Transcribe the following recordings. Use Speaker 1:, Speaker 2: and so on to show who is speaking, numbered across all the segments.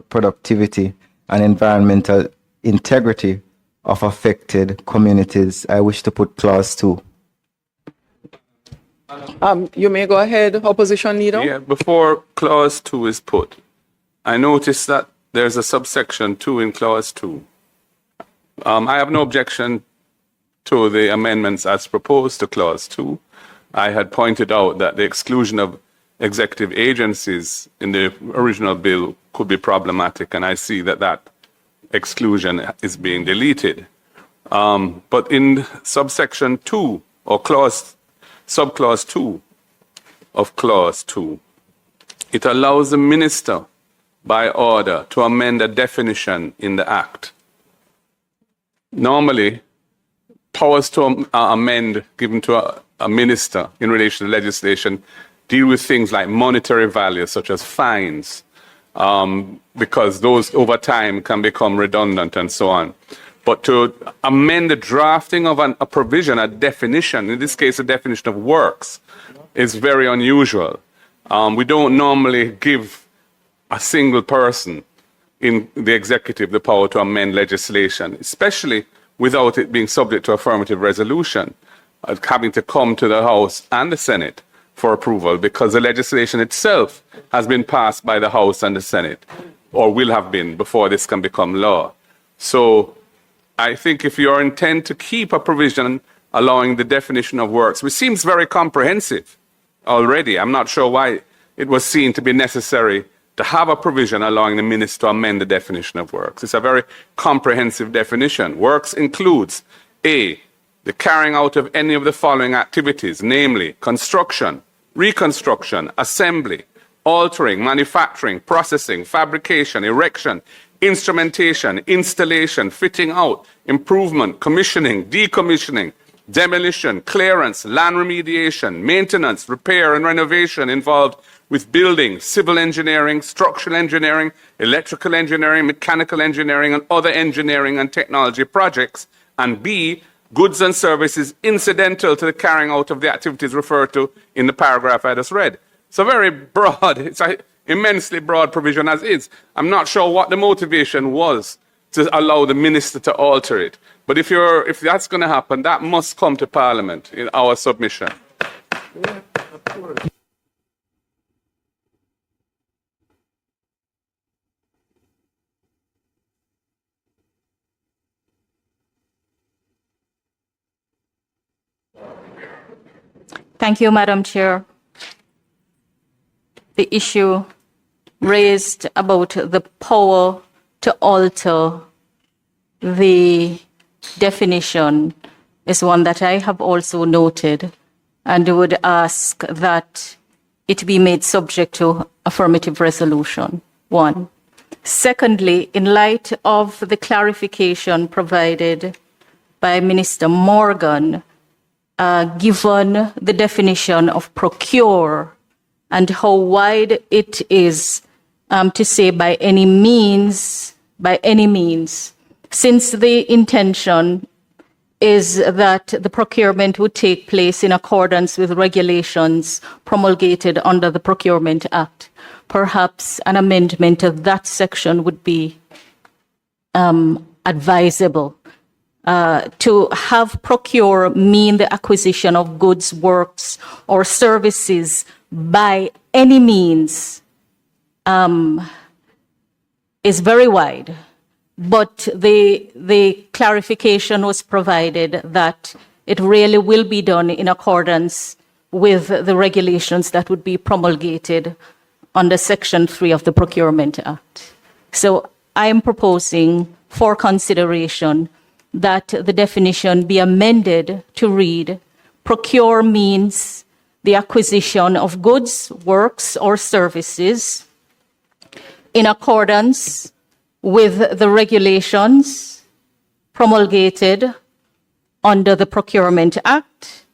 Speaker 1: productivity and environmental integrity of affected communities. I wish to put clause 2.
Speaker 2: You may go ahead, Opposition Leader.
Speaker 3: Yeah, before clause 2 is put, I noticed that there's a subsection 2 in clause 2. I have no objection to the amendments as proposed to clause 2. I had pointed out that the exclusion of executive agencies in the original bill could be problematic, and I see that that exclusion is being deleted. But in subsection 2, or subclause 2 of clause 2, it allows the minister by order to amend a definition in the act. Normally, powers to amend given to a minister in relation to legislation deal with things like monetary value, such as fines, because those over time can become redundant and so on. But to amend the drafting of a provision, a definition, in this case a definition of works, is very unusual. We don't normally give a single person in the executive the power to amend legislation, especially without it being subject to affirmative resolution, having to come to the House and the Senate for approval, because the legislation itself has been passed by the House and the Senate, or will have been before this can become law. So I think if you intend to keep a provision allowing the definition of works, which seems very comprehensive already, I'm not sure why it was seen to be necessary to have a provision allowing the minister to amend the definition of works. It's a very comprehensive definition. Works includes A, the carrying out of any of the following activities, namely construction, reconstruction, assembly, altering, manufacturing, processing, fabrication, erection, instrumentation, installation, fitting out, improvement, commissioning, decommissioning, demolition, clearance, land remediation, maintenance, repair and renovation involved with building, civil engineering, structural engineering, electrical engineering, mechanical engineering, and other engineering and technology projects, and B, goods and services incidental to the carrying out of the activities referred to in the paragraph I just read. It's a very broad, it's an immensely broad provision as is. I'm not sure what the motivation was to allow the minister to alter it. But if that's going to happen, that must come to Parliament in our submission.
Speaker 2: Yeah, of course.
Speaker 4: Thank you, Madam Chair. The issue raised about the power to alter the definition is one that I have also noted and would ask that it be made subject to affirmative resolution, 1. Secondly, in light of the clarification provided by Minister Morgan, given the definition of procure and how wide it is to say by any means, since the intention is that the procurement would take place in accordance with regulations promulgated under the Procurement Act, perhaps an amendment of that section would be advisable. To have procure mean the acquisition of goods, works, or services by any means is very wide. But the clarification was provided that it really will be done in accordance with the regulations that would be promulgated under Section 3 of the Procurement Act. So I am proposing for consideration that the definition be amended to read, procure means the acquisition of goods, works, or services in accordance with the regulations promulgated under the Procurement Act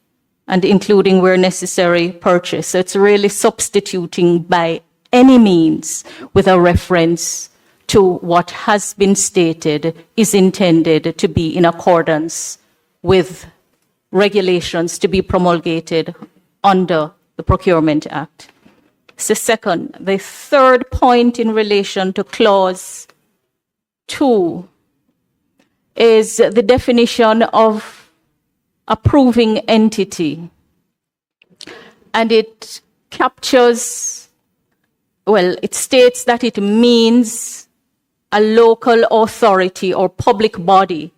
Speaker 4: and including where necessary purchase. So it's really substituting by any means with a reference to what has been stated is intended to be in accordance with regulations to be promulgated under the Procurement Act. So second, the third point in relation to clause 2 is the definition of approving entity. And it captures, well, it states that it means a local authority or public body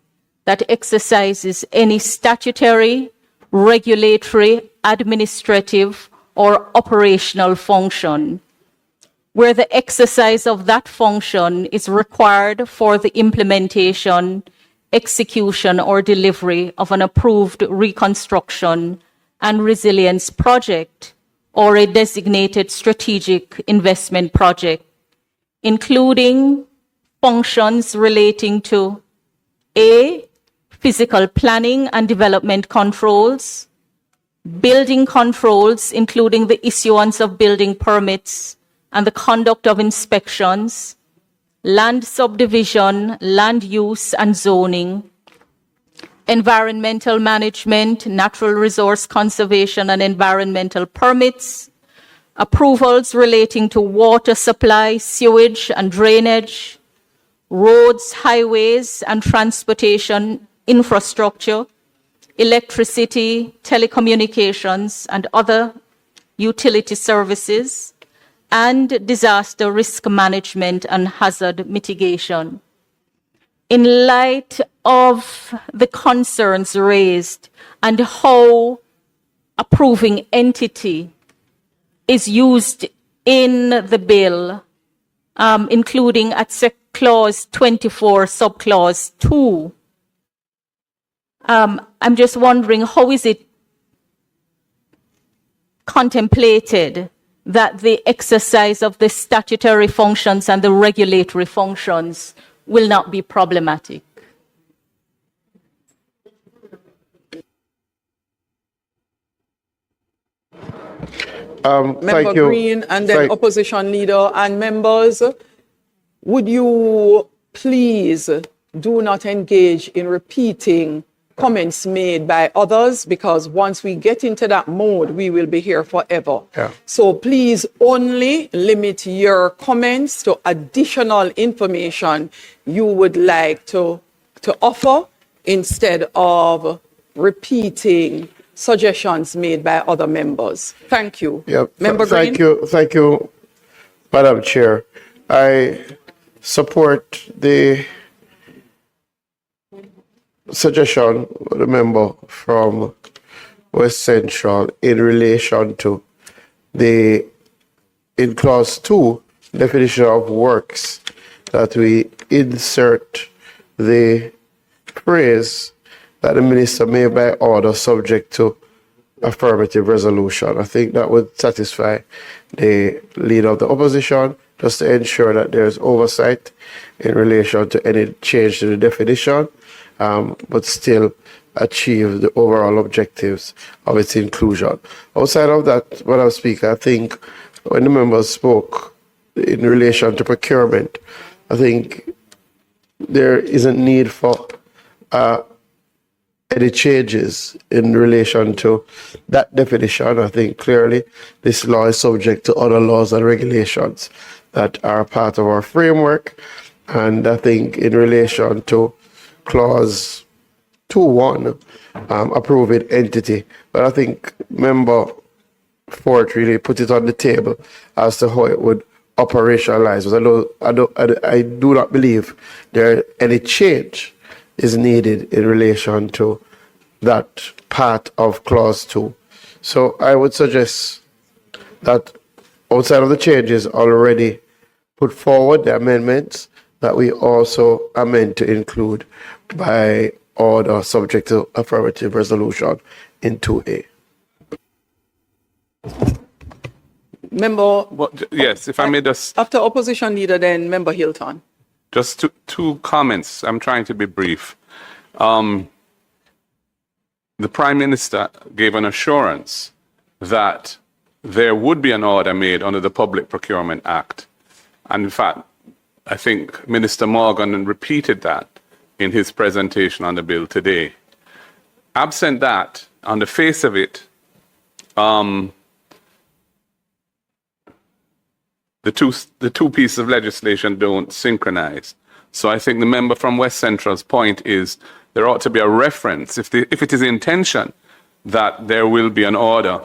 Speaker 4: that exercises any statutory, regulatory, administrative, or operational function, where the exercise of that function is required for the implementation, execution, or delivery of an approved reconstruction and resilience project or a designated strategic investment project, including functions relating to A, physical planning and development controls, building controls, including the issuance of building permits and the conduct of inspections, land subdivision, land use and zoning, environmental management, natural resource conservation and environmental permits, approvals relating to water supply, sewage and drainage, roads, highways and transportation infrastructure, electricity, telecommunications and other utility services, and disaster risk management and hazard mitigation. In light of the concerns raised and how approving entity is used in the bill, including at clause 24, subclause 2, I'm just wondering, how is it contemplated that the exercise of the statutory functions and the regulatory functions will not be problematic?
Speaker 2: Member
Speaker 5: Thank you.
Speaker 2: Green and then opposition leader and members, would you please do not engage in repeating comments made by others, because once we get into that mode, we will be here forever.
Speaker 5: Yeah.
Speaker 2: So please only limit your comments to additional information you would like to offer instead of repeating suggestions made by other members. Thank you.
Speaker 5: Yeah,
Speaker 2: Member Green?
Speaker 5: Thank you, Madam Chair. I support the suggestion of the member from West Central in relation to the, in clause 2, definition of works, that we insert the phrase that the minister may by order subject to affirmative resolution. I think that would satisfy the leader of the opposition, just to ensure that there's oversight in relation to any change to the definition, but still achieve the overall objectives of its inclusion. Outside of that, Madam Speaker, I think when the members spoke in relation to procurement, I think there isn't need for any changes in relation to that definition. I think clearly this law is subject to other laws and regulations that are part of our framework. And I think in relation to clause 2.1, approving entity, but I think member Fort really put it on the table as to how it would operationalize. I do not believe there any change is needed in relation to that part of clause 2. So I would suggest that outside of the changes already put forward, the amendments, that we also amend to include by order subject to affirmative resolution in 2A.
Speaker 2: Member,
Speaker 3: Yes, if I may just
Speaker 2: after opposition leader, then Member Hilton.
Speaker 3: Just two comments. I'm trying to be brief. The Prime Minister gave an assurance that there would be an order made under the Public Procurement Act. And in fact, I think Minister Morgan repeated that in his presentation on the bill today. Absent that, on the face of it, the two pieces of legislation don't synchronize. So I think the member from West Central's point is there ought to be a reference, if it is the intention that there will be an order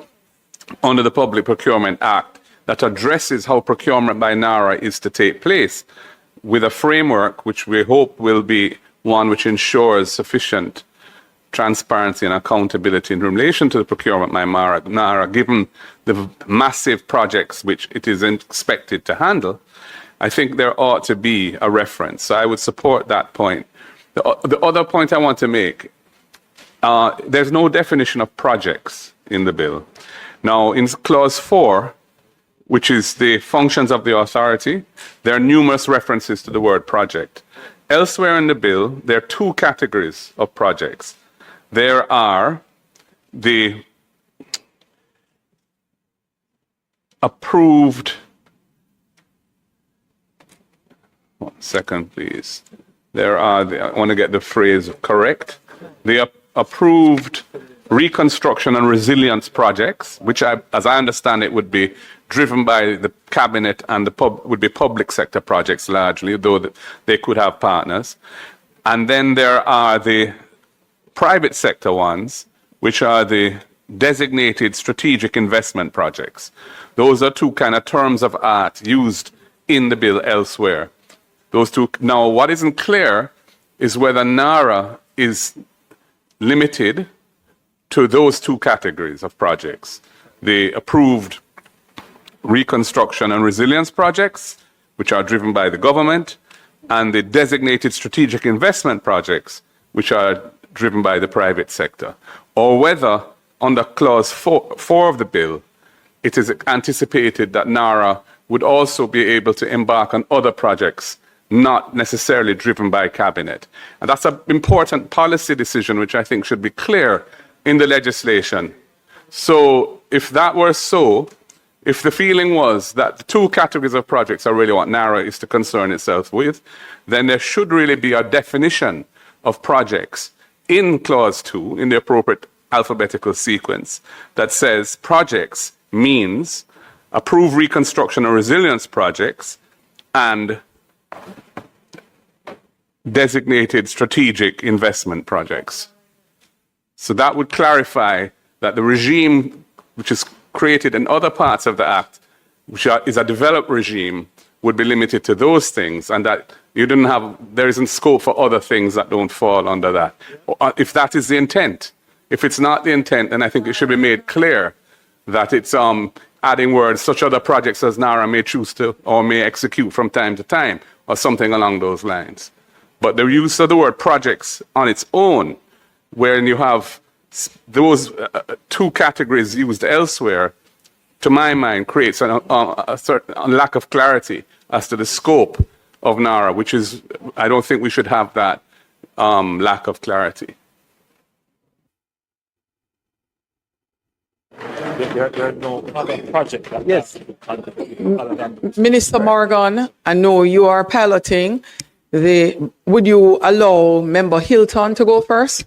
Speaker 3: under the Public Procurement Act that addresses how procurement by Narra is to take place, with a framework which we hope will be one which ensures sufficient transparency and accountability in relation to the procurement by Narra, given the massive projects which it is expected to handle. I think there ought to be a reference. So I would support that point. The other point I want to make, there's no definition of projects in the bill. Now, in clause 4, which is the functions of the authority, there are numerous references to the word project. Elsewhere in the bill, there are two categories of projects. There are the approved, one second, please. There are, I want to get the phrase correct, the approved reconstruction and resilience projects, which as I understand it would be driven by the cabinet and would be public sector projects largely, though they could have partners. And then there are the private sector ones, which are the designated strategic investment projects. Those are two kind of terms of art used in the bill elsewhere. Those two. Now, what isn't clear is whether Narra is limited to those two categories of projects, the approved reconstruction and resilience projects, which are driven by the government, and the designated strategic investment projects, which are driven by the private sector, or whether under clause 4 of the bill, it is anticipated that Narra would also be able to embark on other projects not necessarily driven by cabinet. And that's an important policy decision, which I think should be clear in the legislation. So if that were so, if the feeling was that the two categories of projects are really what Narra is to concern itself with, then there should really be a definition of projects in clause 2, in the appropriate alphabetical sequence, that says projects means approved reconstruction and resilience projects and designated strategic investment projects. So that would clarify that the regime which is created in other parts of the Act, which is a developed regime, would be limited to those things, and that there isn't scope for other things that don't fall under that. If that is the intent. If it's not the intent, then I think it should be made clear that it's adding words, such other projects as Narra may choose to or may execute from time to time, or something along those lines. But the use of the word projects on its own, wherein you have those two categories used elsewhere, to my mind, creates a certain lack of clarity as to the scope of Narra, which is, I don't think we should have that lack of clarity.
Speaker 6: There are no other projects.
Speaker 2: Yes. Minister Morgan, I know you are piloting. Would you allow Member Hilton to go first?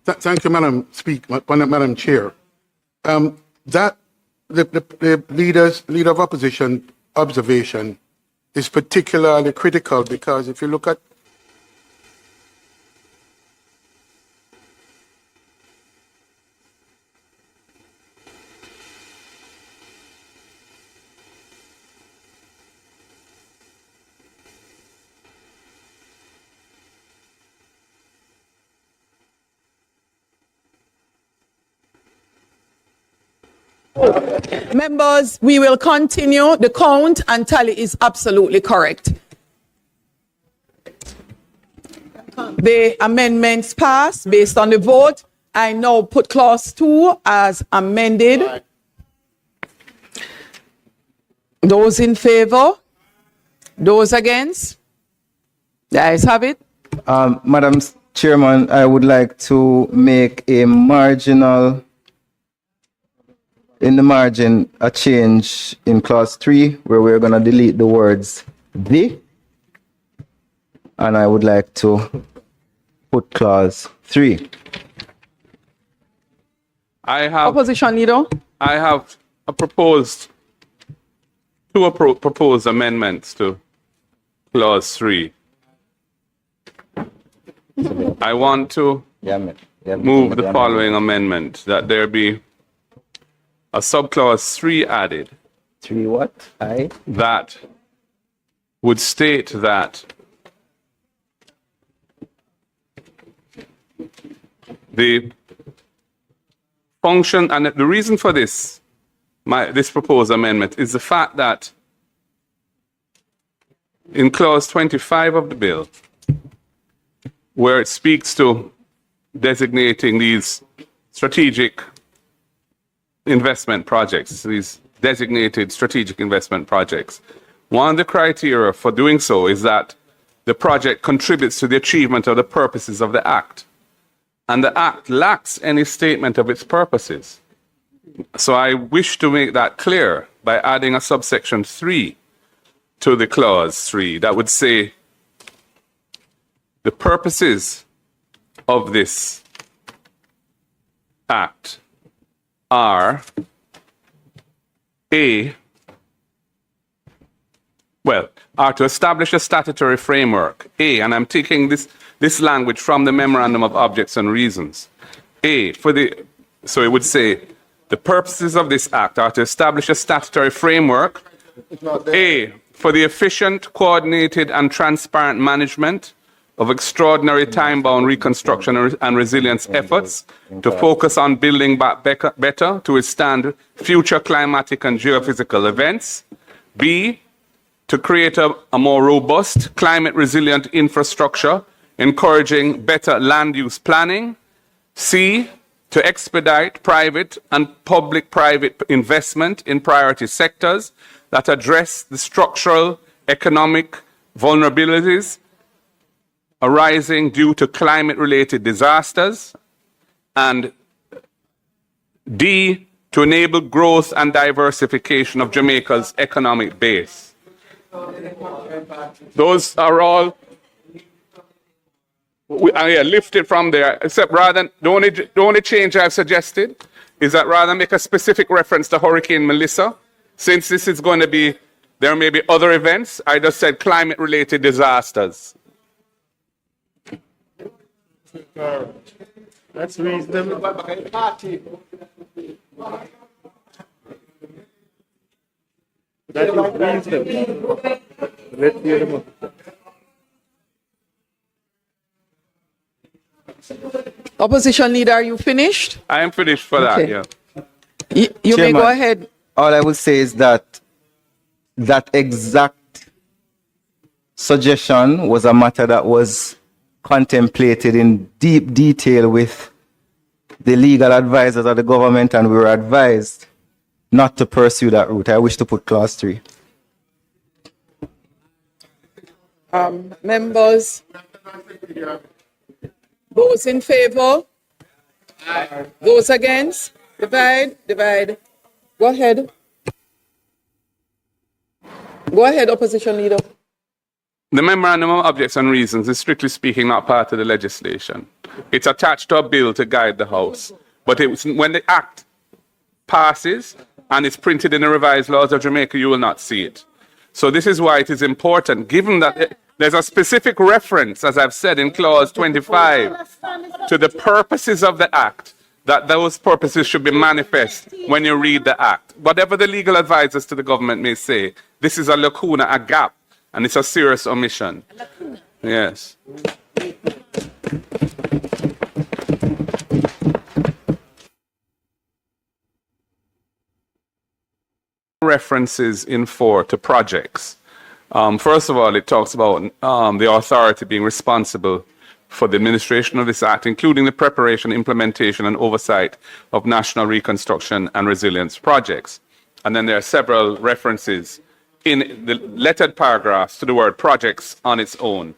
Speaker 7: Thank you, Madam Chair. That the leader of opposition observation is particularly critical, because if you look at
Speaker 2: Members, we will continue. The count and tally is absolutely correct. The amendments passed based on the vote. I now put clause 2 as amended. Those in favor? Those against? The ayes have it.
Speaker 1: Madam Chairman, I would like to make a marginal, in the margin, a change in clause 3, where we're going to delete the words "the," and I would like to put clause 3.
Speaker 2: Opposition leader.
Speaker 3: I have proposed two proposed amendments to clause 3. I want to move the following amendment, that there be a subclause 3 added.
Speaker 1: 3 what?
Speaker 3: That would state that the function, and the reason for this, this proposed amendment, is the fact that in clause 25 of the bill, where it speaks to designating these strategic investment projects, these designated strategic investment projects, one of the criteria for doing so is that the project contributes to the achievement of the purposes of the Act. And the Act lacks any statement of its purposes. So I wish to make that clear by adding a subsection 3 to the clause 3 that would say the purposes of this Act are are to establish a statutory framework, and I'm taking this language from the Memorandum of Objects and Reasons. So it would say, the purposes of this Act are to establish a statutory framework, for the efficient, coordinated, and transparent management of extraordinary time-bound reconstruction and resilience efforts to focus on building back better to withstand future climatic and geophysical events. B, to create a more robust, climate-resilient infrastructure, encouraging better land use planning. C, to expedite private and public-private investment in priority sectors that address the structural economic vulnerabilities arising due to climate-related disasters. And D, to enable growth and diversification of Jamaica's economic base. Those are all lifted from there, except rather than, the only change I've suggested is that rather than make a specific reference to Hurricane Melissa, since this is going to be, there may be other events, I just said climate-related disasters.
Speaker 6: That's reasonable. That is reasonable. Let's hear them.
Speaker 2: Opposition leader, are you finished?
Speaker 3: I am finished for that, yeah.
Speaker 2: You may
Speaker 1: Chairman,
Speaker 2: go ahead.
Speaker 1: All I would say is that that exact suggestion was a matter that was contemplated in deep detail with the legal advisors of the government, and we were advised not to pursue that route. I wish to put clause 3.
Speaker 2: Members, those in favor? Those against? Divide. Go ahead. Go ahead, opposition leader.
Speaker 3: The Memorandum of Objects and Reasons is strictly speaking not part of the legislation. It's attached to a bill to guide the House. But when the Act passes and it's printed in the revised laws of Jamaica, you will not see it. So this is why it is important, given that there's a specific reference, as I've said in clause 25, to the purposes of the Act, that those purposes should be manifest when you read the Act. Whatever the legal advisors to the government may say, this is a lacuna, a gap, and it's a serious omission. Yes. References in 4 to projects. First of all, it talks about the authority being responsible for the administration of this Act, including the preparation, implementation, and oversight of national reconstruction and resilience projects. And then there are several references in the lettered paragraphs to the word projects on its own.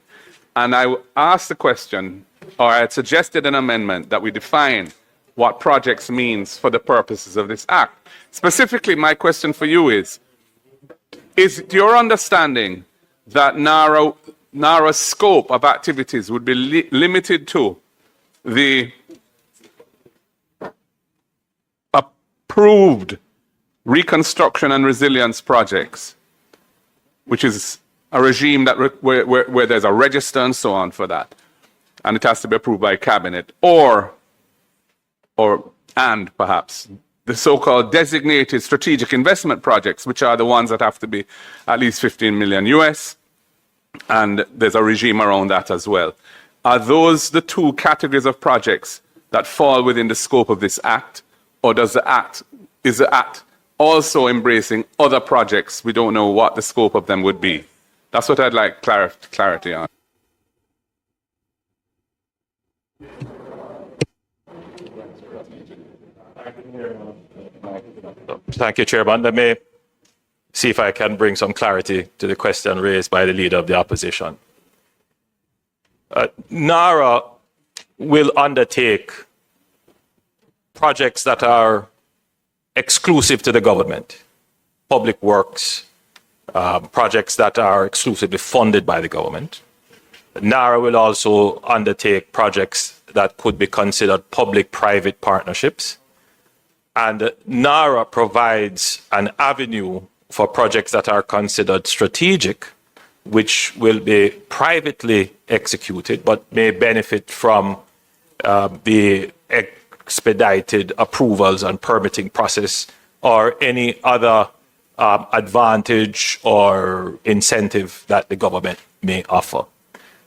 Speaker 3: And I asked the question, or I had suggested an amendment that we define what projects means for the purposes of this Act. Specifically, my question for you is it your understanding that Narra's scope of activities would be limited to the approved reconstruction and resilience projects which is a regime that where there's a register and so on for that, and it has to be approved by cabinet, and perhaps the so-called designated strategic investment projects, which are the ones that have to be at least 15 million US, and there's a regime around that as well. Are those the two categories of projects that fall within the scope of this act, or is the act also embracing other projects? We don't know what the scope of them would be. That's what I'd like clarity on.
Speaker 8: Thank you, Chairman. Let me see if I can bring some clarity to the question raised by the Leader of the Opposition. Narra will undertake projects that are exclusive to the government, public works, projects that are exclusively funded by the government. Narra will also undertake projects that could be considered public-private partnerships. And Narra provides an avenue for projects that are considered strategic, which will be privately executed, but may benefit from the expedited approvals and permitting process or any other advantage or incentive that the government may offer.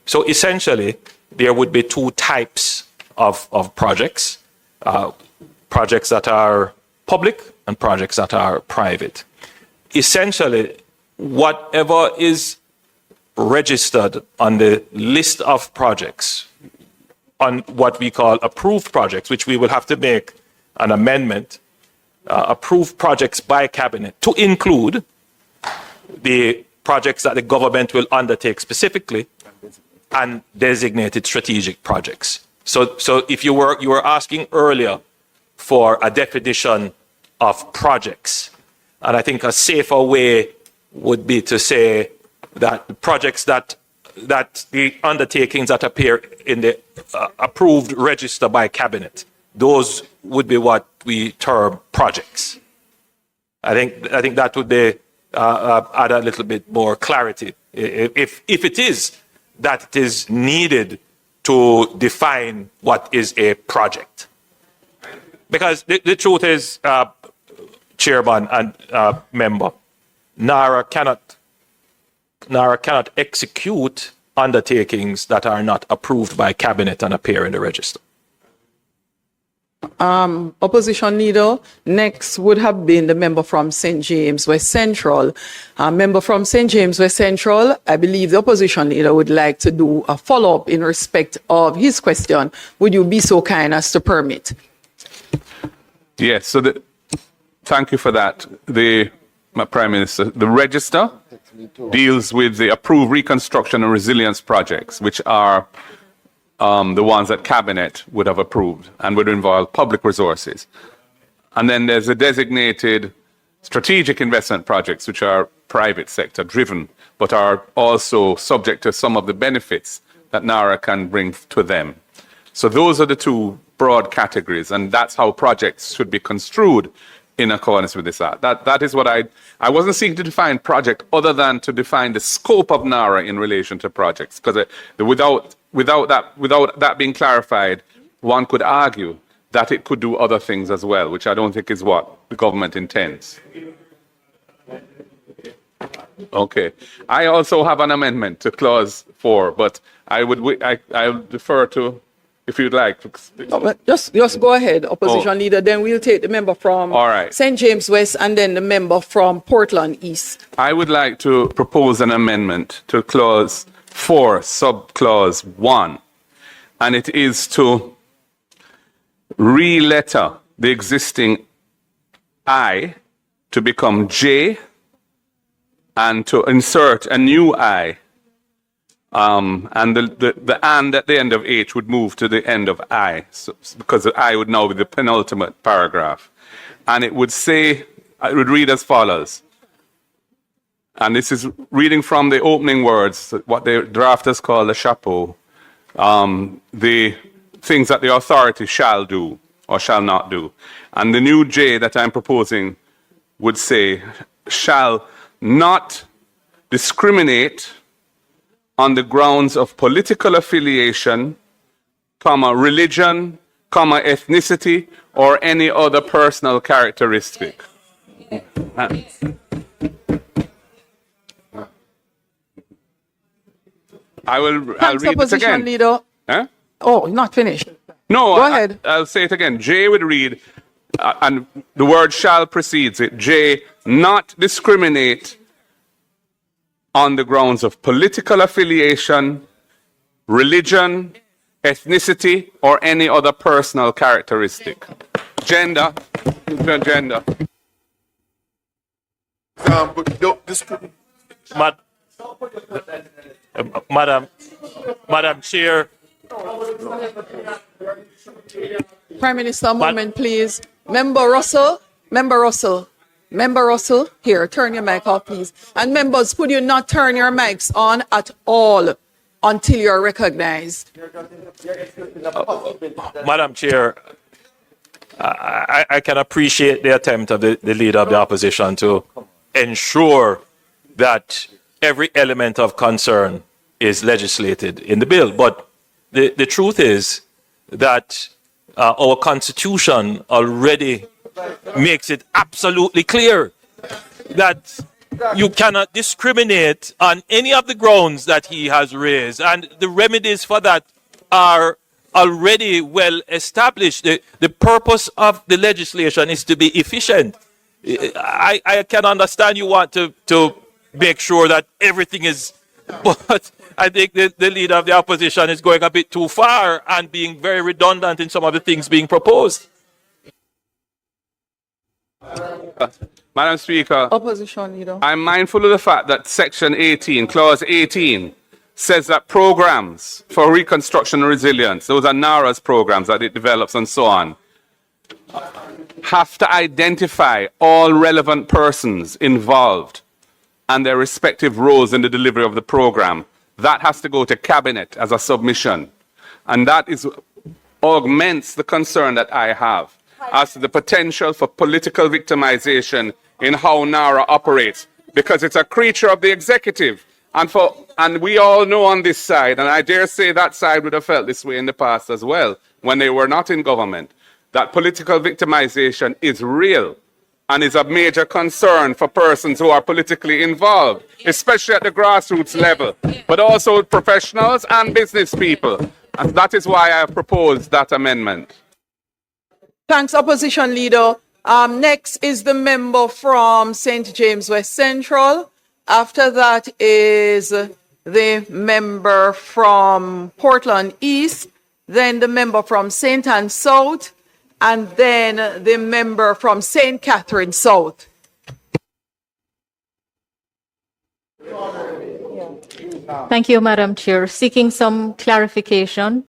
Speaker 8: So essentially, there would be two types of projects, projects that are public and projects that are private. Essentially, whatever is registered on the list of projects, on what we call approved projects, which we will have to make an amendment, approved projects by cabinet to include the projects that the government will undertake specifically and designated strategic projects. So if you were asking earlier for a definition of projects, and I think a safer way would be to say that the projects that the undertakings that appear in the approved register by cabinet, those would be what we term projects. I think that would be add a little bit more clarity, if it is that it is needed to define what is a project. Because the truth is, Chairman and member, Narra cannot execute undertakings that are not approved by cabinet and appear in the register.
Speaker 2: Opposition leader, next would have been the member from St. James West Central. Member from St. James West Central, I believe the opposition leader would like to do a follow-up in respect of his question. Would you be so kind as to permit?
Speaker 3: Yes, so thank you for that. My Prime Minister, the register deals with the approved reconstruction and resilience projects, which are the ones that cabinet would have approved and would involve public resources. And then there's the designated strategic investment projects, which are private sector driven, but are also subject to some of the benefits that Narra can bring to them. So those are the two broad categories, and that's how projects should be construed in accordance with this act. That is what I wasn't seeking to define project other than to define the scope of Narra in relation to projects, because without that being clarified, one could argue that it could do other things as well, which I don't think is what the government intends. Okay. I also have an amendment to clause 4, but I'll defer to, if you'd like.
Speaker 2: Just go ahead, opposition leader. Then we'll take the member from St. James West and then the member from Portland East.
Speaker 3: I would like to propose an amendment to clause 4, subclause 1, and it is to re-letter the existing I to become J and to insert a new I. And the and at the end of H would move to the end of I, because the I would now be the penultimate paragraph. And it would say, it would read as follows. And this is reading from the opening words, what the drafters call the chapeau, the things that the authority shall do or shall not do. And the new J that I'm proposing would say, shall not discriminate on the grounds of political affiliation, comma, religion, comma, ethnicity, or any other personal characteristic. I'll
Speaker 2: Thanks,
Speaker 3: read this
Speaker 2: Opposition
Speaker 3: again.
Speaker 2: Leader.
Speaker 3: Huh?
Speaker 2: Oh, not finished.
Speaker 3: No,
Speaker 2: Go ahead.
Speaker 3: I'll say it again. J would read, and the word shall precedes it. J, not discriminate on the grounds of political affiliation, religion, ethnicity, or any other personal characteristic. Gender.
Speaker 6: But no, this,
Speaker 8: Madam Chair,
Speaker 2: Prime Minister, a moment, please. Member Russell, here, turn your mic off, please. And members, could you not turn your mics on at all until you're recognized?
Speaker 8: Madam Chair, I can appreciate the attempt of the Leader of the Opposition to ensure that every element of concern is legislated in the bill. But the truth is that our Constitution already makes it absolutely clear that you cannot discriminate on any of the grounds that he has raised. And the remedies for that are already well established. The purpose of the legislation is to be efficient. I can understand you want to make sure that everything is, but I think the Leader of the Opposition is going a bit too far and being very redundant in some of the things being proposed.
Speaker 3: Madam Speaker,
Speaker 2: Opposition Leader.
Speaker 3: I'm mindful of the fact that Section 18, Clause 18, says that programs for reconstruction and resilience, those are Narra's programs that it develops and so on, have to identify all relevant persons involved and their respective roles in the delivery of the program. That has to go to Cabinet as a submission. And that augments the concern that I have as to the potential for political victimization in how Narra operates, because it's a creature of the executive. And we all know on this side, and I dare say that side would have felt this way in the past as well, when they were not in government, that political victimization is real and is a major concern for persons who are politically involved, especially at the grassroots level, but also professionals and business people. And that is why I have proposed that amendment.
Speaker 2: Thanks, Opposition Leader. Next is the member from St. James West Central. After that is the member from Portland East, then the member from St. Anne South, and then the member from St. Catherine South.
Speaker 4: Thank you, Madam Chair. Seeking some clarification